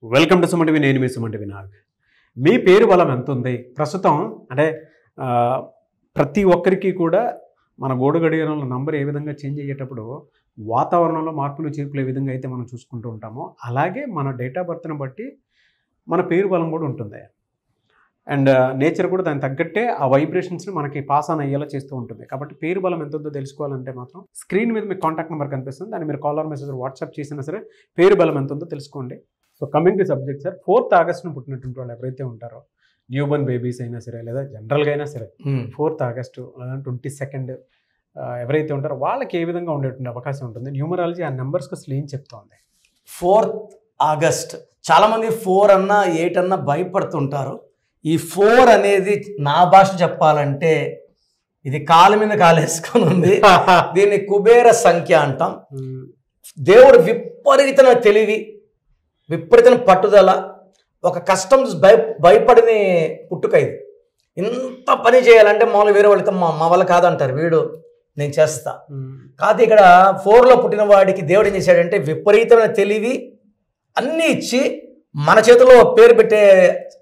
Welcome to Suman TV. నేను మీ Suman TV Nag. మీ పేరు బలం ఎంత ఉంది ప్రస్తుతం అంటే ప్రతి ఒక్కరికి కూడా మన గోడు గడియారంలో నంబర్ ఏ విధంగా చేంజ్ అయ్యేటప్పుడు వాతావరణంలో మార్పులు చేర్పులు ఏ విధంగా అయితే మనం చూసుకుంటూ ఉంటామో అలాగే మన డేట్ ఆఫ్ బర్త్ని బట్టి మన పేరు బలం కూడా ఉంటుంది. అండ్ నేచర్ కూడా దానికి తగ్గట్టే ఆ వైబ్రేషన్స్ని మనకి పాస్ ఆన్ అయ్యేలా చేస్తూ ఉంటుంది. కాబట్టి పేరు బలం ఎంత ఉందో తెలుసుకోవాలంటే మాత్రం స్క్రీన్ మీద మీకు కాంటాక్ట్ నెంబర్ కనిపిస్తుంది, దాన్ని మీరు కాల్ ఆర్ మెసేజ్ వాట్సాప్ చేసినా సరే పేరు బలం ఎంత ఉందో తెలుసుకోండి. So coming to subject sir, 4th ఆగస్ట్ను పుట్టినటువంటి వాళ్ళు ఎవరైతే ఉంటారో న్యూ బర్న్ బేబీస్ అయినా సరే లేదా జనరల్గా అయినా సరే 4th ఆగస్టు 22nd ఎవరైతే ఉంటారో వాళ్ళకి ఏ విధంగా ఉండేటువంటి అవకాశం ఉంటుంది? న్యూమరాలజీ ఆ నెంబర్స్కి అసలు ఏం చెప్తోంది? 4th ఆగస్ట్ చాలామంది 4 అన్నా 8 అన్నా భయపడుతుంటారు. ఈ 4 అనేది నా భాష చెప్పాలంటే ఇది కాలు మీద కాలేసుకొని ఉంది. దీన్ని కుబేర సంఖ్య అంటాం. దేవుడు విపరీతమైన తెలివి, విపరీతమైన పట్టుదల, ఒక కష్టం భయపడిన పుట్టుక ఇది. ఇంత పని చేయాలంటే మామూలు వేరే వాళ్ళతో మా వల్ల కాదంటారు, వీడు నేను చేస్తా. కాదు, ఇక్కడ 4లో పుట్టిన వాడికి దేవుడు ఏం చేశాడంటే విపరీతమైన తెలివి అన్నీ ఇచ్చి మన చేతిలో పేరు పెట్టే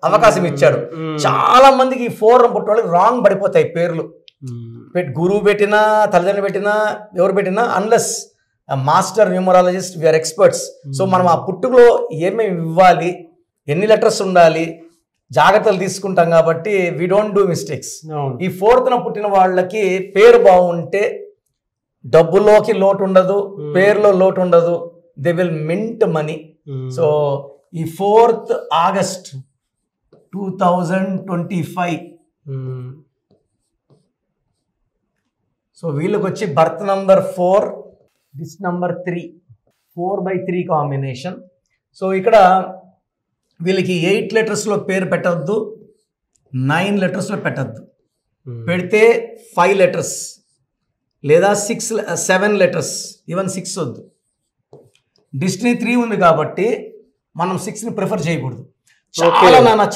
అవకాశం ఇచ్చాడు. చాలా మందికి ఈ 4 పుట్టిన వాళ్ళకి రాంగ్ పడిపోతాయి పేర్లు. గురువు పెట్టినా, తల్లిదండ్రులు పెట్టినా, ఎవరు పెట్టినా, unless master numerologist we are experts. So మనం ఆ పుట్టుకలో ఏమేమి ఇవ్వాలి, ఎన్ని లెటర్స్ ఉండాలి, జాగ్రత్తలు తీసుకుంటాం కాబట్టి వీ డోంట్ డూ మిస్టేక్స్. ఈ 4th పుట్టిన వాళ్ళకి పేరు బాగుంటే డబ్బులోకి లోటు ఉండదు, పేరులో లోటు ఉండదు, they will mint money. So ఈ 4th ఆగస్ట్ 2025 సో వీళ్ళకి వచ్చి birth number 4, this number 3, 4/3 combination. So ఇక్కడ వీళ్ళకి 8 లెటర్స్లో పేరు పెట్టద్దు, 9 లెటర్స్లో పెట్టద్దు. పెడితే 5 లెటర్స్ లేదా 7 లెటర్స్, ఈవెన్ 6 వద్దు. డిస్టినీ 3 ఉంది కాబట్టి మనం 6ని ప్రిఫర్ చేయకూడదు.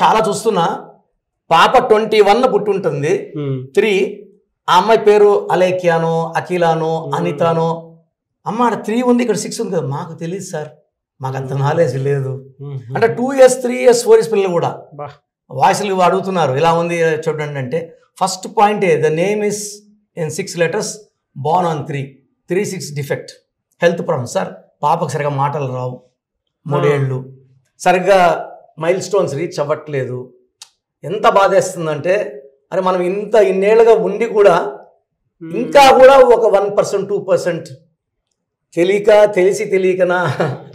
చాలా చూస్తున్నా, పాప 21 పుట్టి ఉంటుంది, 3, ఆ అమ్మాయి పేరు అలేఖ్యానో, అఖిలానో, అనితానో. అమ్మ 3 ఉంది, ఇక్కడ 6 ఉంది కదా. మాకు తెలియదు సార్, మాకు అంత నాలెడ్జ్ లేదు అంటే 2 years 3 years 4 years పిల్లలు కూడా వాయిస్లు అడుగుతున్నారు, ఇలా ఉంది చూడండి అంటే. First point, the name is in 6 letters, born on 3, 6 defect, health problem. Sir పాపకు సరిగా మాటలు రావు, 3 ఏళ్ళు, సరిగ్గా మైల్ స్టోన్స్ రీచ్ అవ్వట్లేదు. ఎంత బాధేస్తుందంటే, అరే మనం ఇన్నేళ్ళుగా ఉండి కూడా ఇంకా కూడా ఒక 1% 2% తెలియకనా.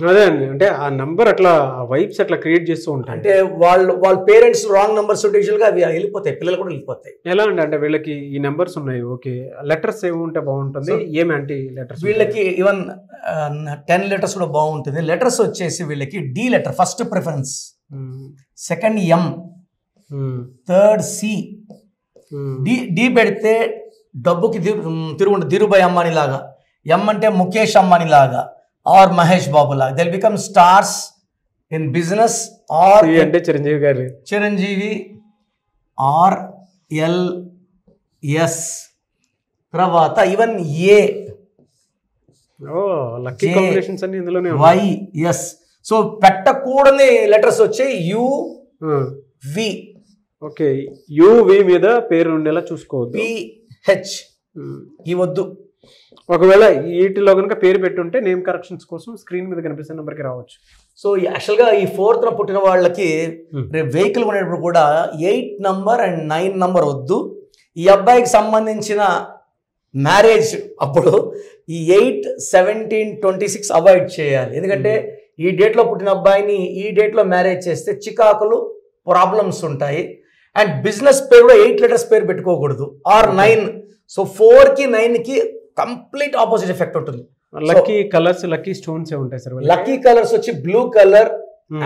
అదే అండి, అంటే ఆ నంబర్ అట్లా వైబ్స్ అట్లా క్రియేట్ చేస్తూ ఉంటాయి. అంటే వాళ్ళ పేరెంట్స్ రాంగ్ నెంబర్స్ యూజువల్గా అవి వెళ్ళిపోతాయి, పిల్లలు కూడా వెళ్ళిపోతాయి. ఎలా అంటే వీళ్ళకి ఈ నెంబర్స్ ఉన్నాయి, ఓకే, లెటర్స్ ఏమి ఉంటే బాగుంటుంది, ఏమంటే లెటర్స్ వీళ్ళకి ఈవెన్ 10 లెటర్స్ కూడా బాగుంటుంది. లెటర్స్ వచ్చేసి వీళ్ళకి D letter first preference, second M, third C. D పెడితే డబ్బుకి తిరుగుంటుంది, ధీరుభాయ్ అంబానీ లాగా. ఎం అంటే ముఖేష్ అంబానీ లాగా ఆర్ మహేష్ బాబు లాగా. They become stars in business are అంటే చిరంజీవి ఆర్ LS. తర్వాత ఈవెన్ ఏ, లక్కీ కాంబినేషన్స్ అన్ని ఇందులోనే YS. సో పెట్టకూడని లెటర్స్ వచ్చాయి UV. ఓకే, UV మీద పేరు ఉండేలా చూసుకోవద్దు. PH ఇవద్దు. ఒకవేళ వీటిలో కనుక పేరు పెట్టుంటే నేమ్ కరెక్షన్స్ కోసం స్క్రీన్ మీద కనిపిస్తున్న నెంబర్కి రావచ్చు. సో యాక్చువల్గా ఈ 4th పుట్టిన వాళ్ళకి రేపు వెహికల్ కొనేటప్పుడు కూడా 8 నంబర్ అండ్ 9 నంబర్ వద్దు. ఈ అబ్బాయికి సంబంధించిన మ్యారేజ్ అప్పుడు ఈ 8, 17, 26 అవాయిడ్ చేయాలి. ఎందుకంటే ఈ డేట్లో పుట్టిన అబ్బాయిని ఈ డేట్లో మ్యారేజ్ చేస్తే చికాకులు, ప్రాబ్లమ్స్ ఉంటాయి. అండ్ బిజినెస్ పేరు కూడా 8 లెటర్స్ పేరు పెట్టుకోకూడదు, ఆర్ 9. సో 4కి 9కి కంప్లీట్ ఆపోజిట్ ఎఫెక్ట్ ఉంటుంది. లక్కీ కలర్స్, లక్కీ స్టోన్స్ ఉంటాయి సార్. లక్కీ కలర్స్ వచ్చి blue colour,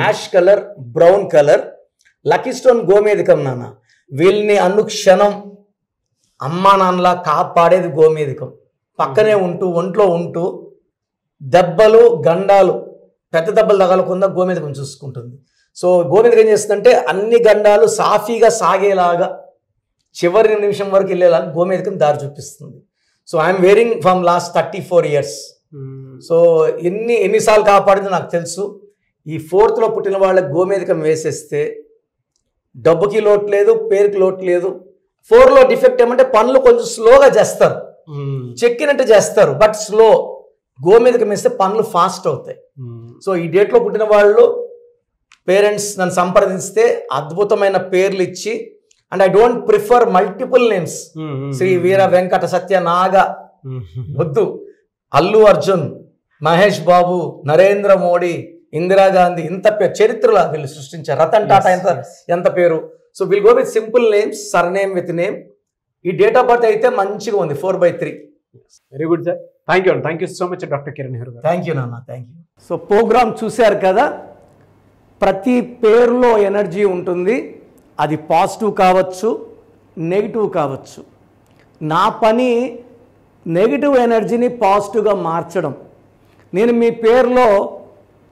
ash colour, brown colour. Lucky stone గోమేధికం నాన్న. వీళ్ళని అనుక్షణం అమ్మా నాన్నలా కాపాడేది గోమేధికం. పక్కనే ఉంటూ, ఒంట్లో ఉంటూ దెబ్బలు, గండాలు, పెద్ద దెబ్బలు తగలకుండా గోమేధికం చూసుకుంటుంది. సో గోమేధికం ఏం చేస్తుందంటే అన్ని గండాలు సాఫీగా సాగేలాగా, చివరి నిమిషం వరకు వెళ్ళేలాగా గోమేధికం దారి చూపిస్తుంది. So I'm wearing from last 34 years. So ఎన్నిసార్లు కాపాడిందో నాకు తెలుసు. ఈ 4th లో పుట్టిన వాళ్ళకి గోమేధికం వేసేస్తే డబ్బుకి లోటు లేదు, పేరుకి లోటు లేదు. 4లో డిఫెక్ట్ ఏమంటే పనులు కొంచెం స్లోగా చేస్తారు, చెక్కినట్టు చేస్తారు, బట్ స్లో. గోమేధికం వేస్తే పనులు ఫాస్ట్ అవుతాయి. సో ఈ డేట్లో పుట్టిన వాళ్ళు పేరెంట్స్ నన్ను సంప్రదిస్తే అద్భుతమైన పేర్లు ఇచ్చి, and I don't prefer multiple names. Shri Veera Venkata Satya Naga వద్దు. అల్లు అర్జున్, మహేష్ బాబు, నరేంద్ర మోడీ, ఇందిరాగాంధీ, ఇంత పేరు చరిత్రలో వీళ్ళు సృష్టించారు. రతన్ టాటా ఎంత పేరు. So will go with simple names, surname with name. ఈ డేట్ ఆఫ్ బర్త్ అయితే మంచిగా ఉంది, 4/3. Very good sir. Thank you so much doctor Kiran Nehru గారు. థ్యాంక్ యూ నాన్న, థ్యాంక్ యూ. సో ప్రోగ్రామ్ చూశారు కదా, ప్రతి పేరులో ఎనర్జీ ఉంటుంది. అది పాజిటివ్ కావచ్చు, నెగిటివ్ కావచ్చు. నా పని నెగిటివ్ ఎనర్జీని పాజిటివ్గా మార్చడం. నేను మీ పేరులో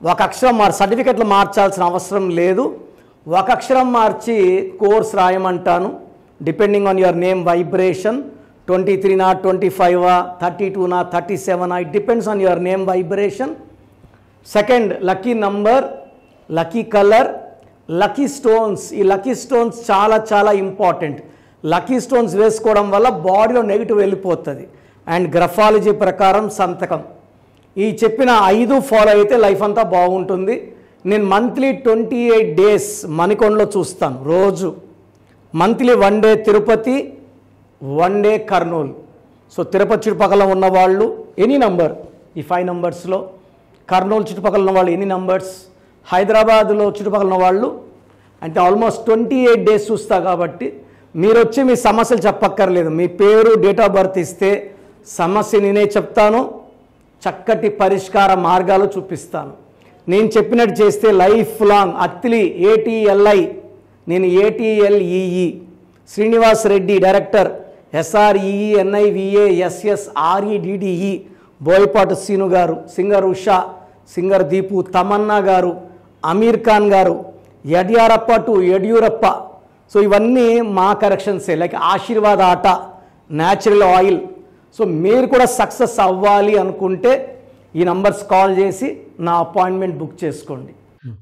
ఒక అక్షరం సర్టిఫికెట్లు మార్చాల్సిన అవసరం లేదు. ఒక అక్షరం మార్చి కోర్స్ రాయమంటాను. Depending on your name vibration, 23 25 32 37, it depends on your name vibration. Second, lucky number, lucky colour, lucky stones. ఈ లక్కీ స్టోన్స్ చాలా చాలా ఇంపార్టెంట్. లక్కీ స్టోన్స్ వేసుకోవడం వల్ల బాడీలో నెగిటివ్ వెళ్ళిపోతుంది. అండ్ గ్రఫాలజీ ప్రకారం సంతకం. ఈ చెప్పిన 5 ఫాలో అయితే లైఫ్ అంతా బాగుంటుంది. నేను మంత్లీ 28 days మణికొండలో చూస్తాను రోజు. Monthly 1 day Tirupati, 1 day Kurnool. So Tirupati చుట్టుపక్కల ఉన్నవాళ్ళు ఎనీ నంబర్, ఈ 5 numbers-లో, కర్నూలు చుట్టుపక్కల ఉన్న వాళ్ళు ఎనీ నంబర్స్, హైదరాబాద్లో చుట్టుపక్కల ఉన్న వాళ్ళు అంటే ఆల్మోస్ట్ 28 days చూస్తా. కాబట్టి మీరు వచ్చి మీ సమస్యలు చెప్పక్కర్లేదు. మీ పేరు, డేట్ ఆఫ్ బర్త్ ఇస్తే సమస్య నేనే చెప్తాను, చక్కటి పరిష్కార మార్గాలు చూపిస్తాను. నేను చెప్పినట్టు చేస్తే లైఫ్ లాంగ్. అత్తిలి ATLI, నేను ATLEE. Srinivas Reddy director, SREENIVASSREDDE. Boyapati Seenu గారు, సింగర్ ఉషా, సింగర్ దీపు, తమన్నా గారు, అమీర్ ఖాన్ గారు, యడ్యారప్ప టు యడ్యూరప్ప. సో ఇవన్నీ మా కరెక్షన్సే. లైక్ ఆశీర్వాద్ ఆట, న్యాచురల్ ఆయిల్. సో మీరు కూడా సక్సెస్ అవ్వాలి అనుకుంటే ఈ నంబర్స్ కాల్ చేసి నా అపాయింట్మెంట్ బుక్ చేసుకోండి.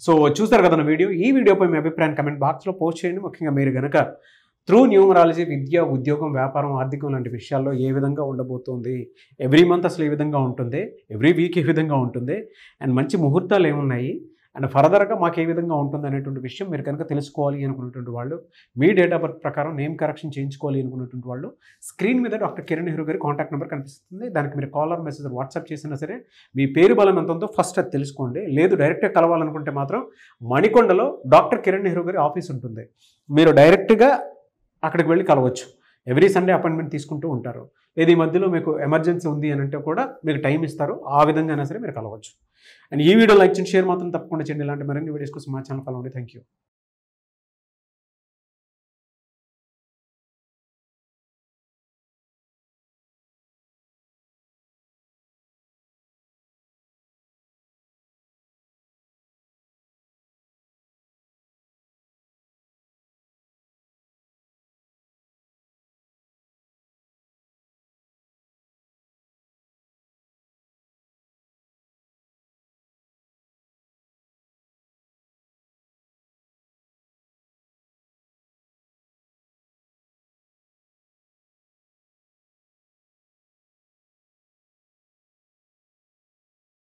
సో చూస్తారు కదా నా వీడియో. ఈ వీడియోపై మీ అభిప్రాయం కమెంట్ బాక్స్లో పోస్ట్ చేయండి. ముఖ్యంగా మీరు కనుక త్రూ న్యూమరాలజీ విద్య, ఉద్యోగం, వ్యాపారం, ఆర్థికం లాంటి విషయాల్లో ఏ విధంగా ఉండబోతుంది, ఎవ్రీ మంత్ అసలు ఏ విధంగా ఉంటుంది, ఎవ్రీ వీక్ ఏ విధంగా ఉంటుంది, అండ్ మంచి ముహూర్తాలు ఏమున్నాయి, అండ్ ఫర్దర్గా మాకు ఏ విధంగా ఉంటుంది అనేటువంటి విషయం మీరు కనుక తెలుసుకోవాలి అనుకున్నటువంటి వాళ్ళు, మీ డేట్ ఆఫ్ బర్త్ ప్రకారం నేమ్ కరెక్షన్ చేయించుకోవాలి అనుకున్నటువంటి వాళ్ళు, స్క్రీన్ మీద డాక్టర్ కిరణ్ నెహ్రూ గారి కాంటాక్ట్ నెంబర్ కనిపిస్తుంది. దానికి మీరు కాలర్ మెసేజ్ వాట్సాప్ చేసినా సరే మీ పేరు బలం ఎంత ఉందో ఫస్ట్ అది తెలుసుకోండి. లేదు డైరెక్ట్గా కలవాలనుకుంటే మాత్రం మణికొండలో డాక్టర్ కిరణ్ నెహ్రూ గారి ఆఫీస్ ఉంటుంది. మీరు డైరెక్ట్గా అక్కడికి వెళ్ళి కలవచ్చు. ఎవ్రీ సండే అపాయింట్మెంట్ తీసుకుంటూ ఉంటారు. లేదు ఈ మధ్యలో మీకు ఎమర్జెన్సీ ఉంది అని అంటే కూడా మీకు టైం ఇస్తారు. ఆ విధంగా అయినా సరే మీరు కలవచ్చు. అండ్ ఈ వీడియో లైక్ చేయండి, షేర్ మాత్రం తప్పకుండా చేయండి. ఇలాంటి మరిన్ని వీడియోస్ కోసం మా ఛానల్ ఫాలో అవ్వండి. Thank you.